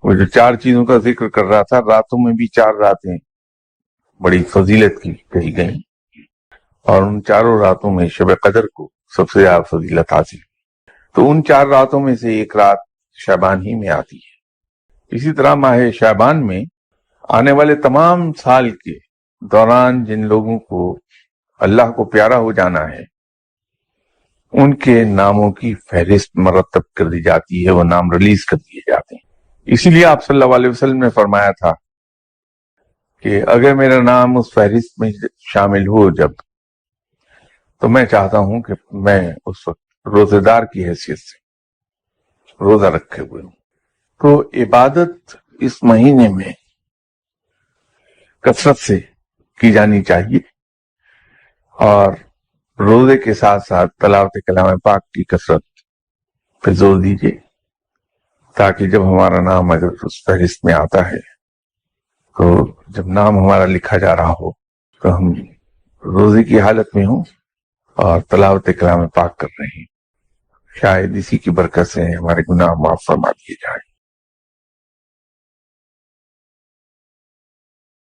وہ جو 4 چیزوں کا ذکر کر رہا تھا، راتوں میں بھی 4 راتیں بڑی فضیلت کی کہی گئیں، اور ان 4 راتوں میں شب قدر کو سب سے زیادہ فضیلت حاصل، تو ان 4 راتوں میں سے ایک رات شعبان ہی میں آتی ہے۔ اسی طرح ماہ شعبان میں آنے والے تمام سال کے دوران جن لوگوں کو اللہ کو پیارا ہو جانا ہے، ان کے ناموں کی فہرست مرتب کر دی جاتی ہے، وہ نام ریلیز کر دیے جاتے ہیں۔ اسی لیے آپ صلی اللہ علیہ وسلم نے فرمایا تھا کہ اگر میرا نام اس فہرست میں شامل ہو جب، تو میں چاہتا ہوں کہ میں اس وقت روزے دار کی حیثیت سے روزہ رکھے ہوئے ہوں۔ تو عبادت اس مہینے میں کثرت سے کی جانی چاہیے، اور روزے کے ساتھ ساتھ تلاوت کلام پاک کی کثرت پہ زور دیجیے، تاکہ جب ہمارا نام اگر اس فہرست میں آتا ہے تو جب نام ہمارا لکھا جا رہا ہو تو ہم روزے کی حالت میں ہوں اور تلاوت کلام پاک کر رہے ہیں۔ شاید اسی کی برکت سے ہمارے گناہ معاف فرما دیے جائیں۔